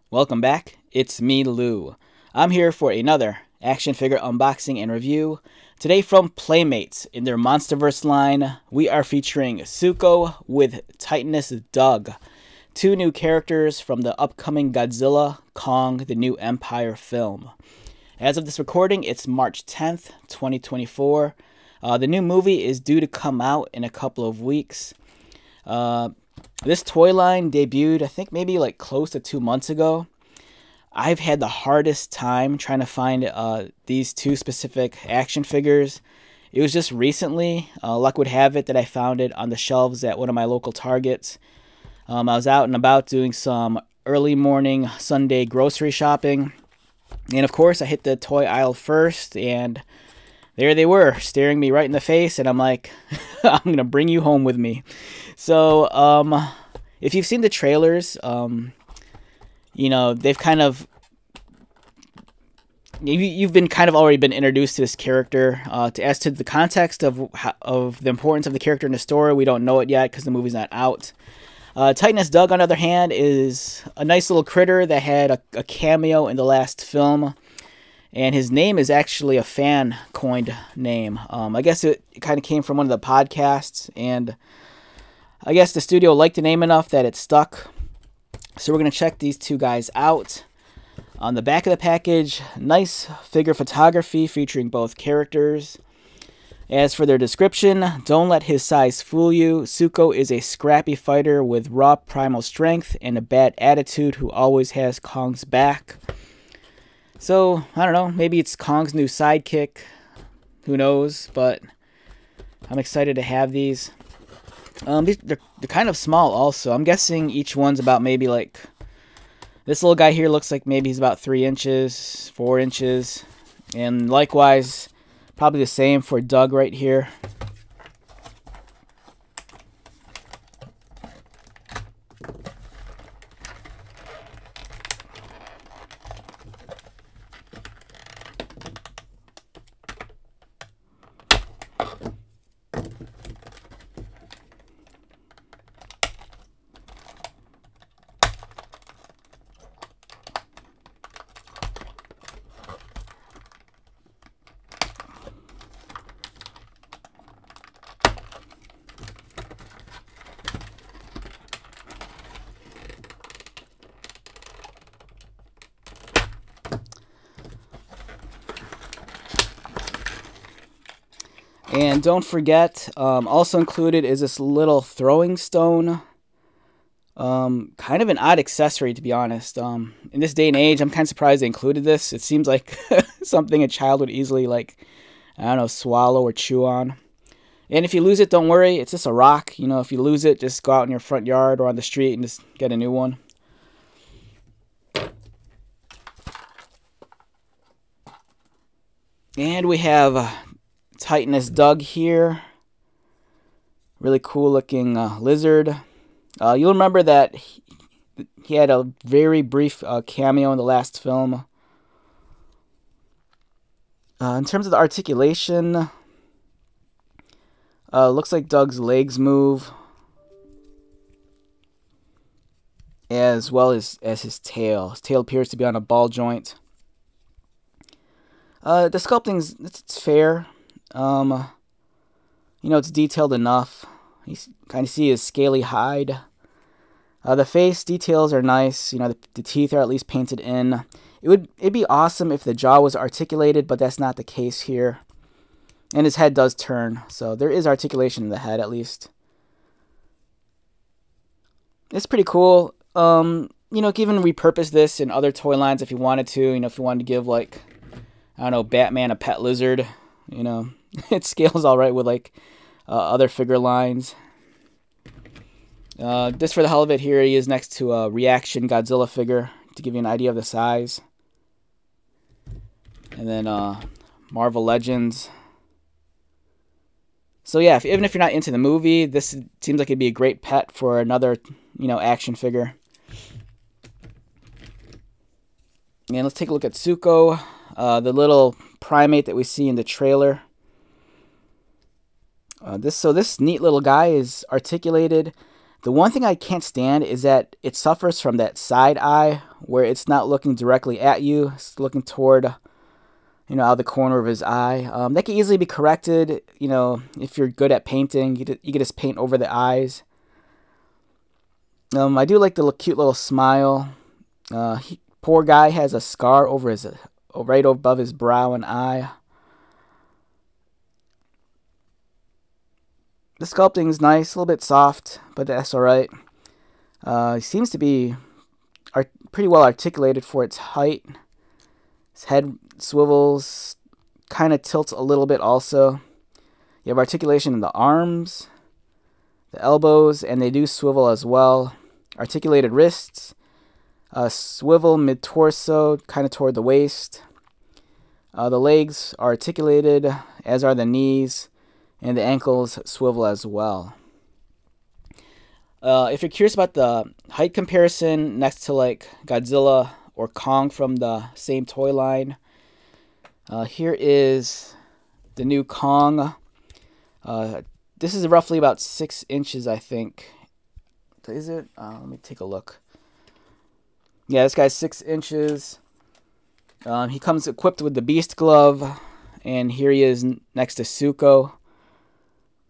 Welcome back, it's me, Lou. I'm here for another action figure unboxing and review. Today from Playmates, in their Monsterverse line, we are featuring Suko with Titanus Doug. Two new characters from the upcoming Godzilla, Kong, the New Empire film. As of this recording, it's March 10th, 2024. The new movie is due to come out in a couple of weeks. This toy line debuted, I think maybe like close to 2 months ago. I've had the hardest time trying to find these two specific action figures. It was just recently, luck would have it, that I found it on the shelves at one of my local Targets. I was out and about doing some early morning Sunday grocery shopping. And of course, I hit the toy aisle first, and there they were, staring me right in the face, and I'm like, I'm going to bring you home with me. So, if you've seen the trailers, you know, they've kind of, you've been kind of already been introduced to this character. As to the context of the importance of the character in the story, we don't know it yet because the movie's not out. Titanus Doug, on the other hand, is a nice little critter that had a cameo in the last film. And his name is actually a fan-coined name. I guess it kind of came from one of the podcasts, and I guess the studio liked the name enough that it stuck. So we're going to check these two guys out. On the back of the package, nice figure photography featuring both characters. As for their description, don't let his size fool you. Suko is a scrappy fighter with raw primal strength and a bad attitude who always has Kong's back. So, I don't know, maybe it's Kong's new sidekick. Who knows, but I'm excited to have these. They're kind of small also. I'm guessing each one's about maybe like, this little guy here looks like maybe he's about 3 inches, 4 inches. And likewise, probably the same for Doug right here. And don't forget, also included is this little throwing stone. Kind of an odd accessory, to be honest. In this day and age, I'm kind of surprised they included this. It seems like something a child would easily, like, I don't know, swallow or chew on. And if you lose it, don't worry. It's just a rock. You know, if you lose it, just go out in your front yard or on the street and just get a new one. And we have Titanus Doug here. Really cool looking lizard. You'll remember that he had a very brief cameo in the last film. In terms of the articulation, looks like Doug's legs move, as well as his tail. His tail appears to be on a ball joint. The sculpting's it's fair. You know, it's detailed enough. You kind of see his scaly hide. The face details are nice. You know, the teeth are at least painted in. It'd be awesome if the jaw was articulated, but that's not the case here. And his head does turn, so there is articulation in the head at least. It's pretty cool. You know, even repurpose this in other toy lines if you wanted to. You know, if you wanted to give, like, I don't know, Batman a pet lizard. You know, it scales all right with, like, other figure lines. Just for the hell of it, here he is next to a Reaction Godzilla figure to give you an idea of the size. And then Marvel Legends. So yeah, even if you're not into the movie, this seems like it'd be a great pet for another, you know, action figure. And let's take a look at Suko, the little primate that we see in the trailer. This neat little guy is articulated. The one thing I can't stand is that it suffers from that side eye where it's not looking directly at you. It's looking toward, out of the corner of his eye. That can easily be corrected, if you're good at painting. You can just paint over the eyes. I do like the cute little smile. Poor guy has a scar over right above his brow and eye. The sculpting is nice, a little bit soft, but that's alright. He seems to be pretty well articulated for its height. His head swivels, kind of tilts a little bit also. You have articulation in the arms, the elbows, and they do swivel as well. Articulated wrists, swivel mid-torso, kind of toward the waist. The legs are articulated, as are the knees, and the ankles swivel as well. If you're curious about the height comparison next to like Godzilla or Kong from the same toy line, here is the new Kong. This is roughly about 6 inches, I think. Is it? Let me take a look. Yeah, this guy's 6 inches. He comes equipped with the Beast Glove, and here he is next to Suko.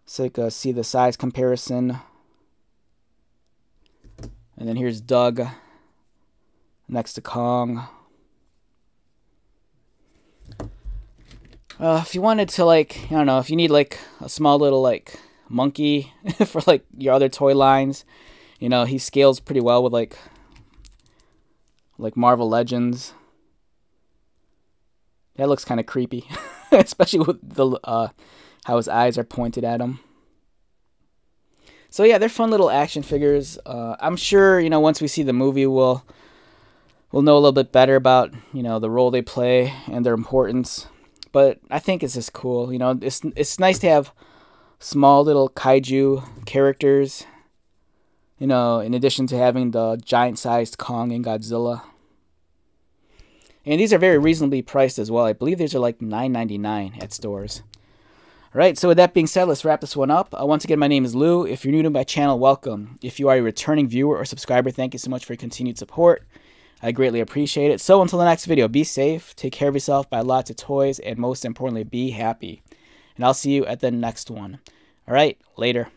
So you can see the size comparison. And then here's Doug next to Kong. If you wanted to, like, I don't know, if you need like a small little like monkey for like your other toy lines, he scales pretty well with like Marvel Legends. That looks kind of creepy, especially with the how his eyes are pointed at him. So yeah, they're fun little action figures. I'm sure, once we see the movie, we'll know a little bit better about, the role they play and their importance. But I think it's just cool. It's nice to have small little kaiju characters, in addition to having the giant-sized Kong and Godzilla. And these are very reasonably priced as well. I believe these are like $9.99 at stores. Alright, so with that being said, let's wrap this one up. Once again, my name is Lou. If you're new to my channel, welcome. If you are a returning viewer or subscriber, thank you so much for your continued support. I greatly appreciate it. So until the next video, be safe, take care of yourself, buy lots of toys, and most importantly, be happy. And I'll see you at the next one. Alright, later.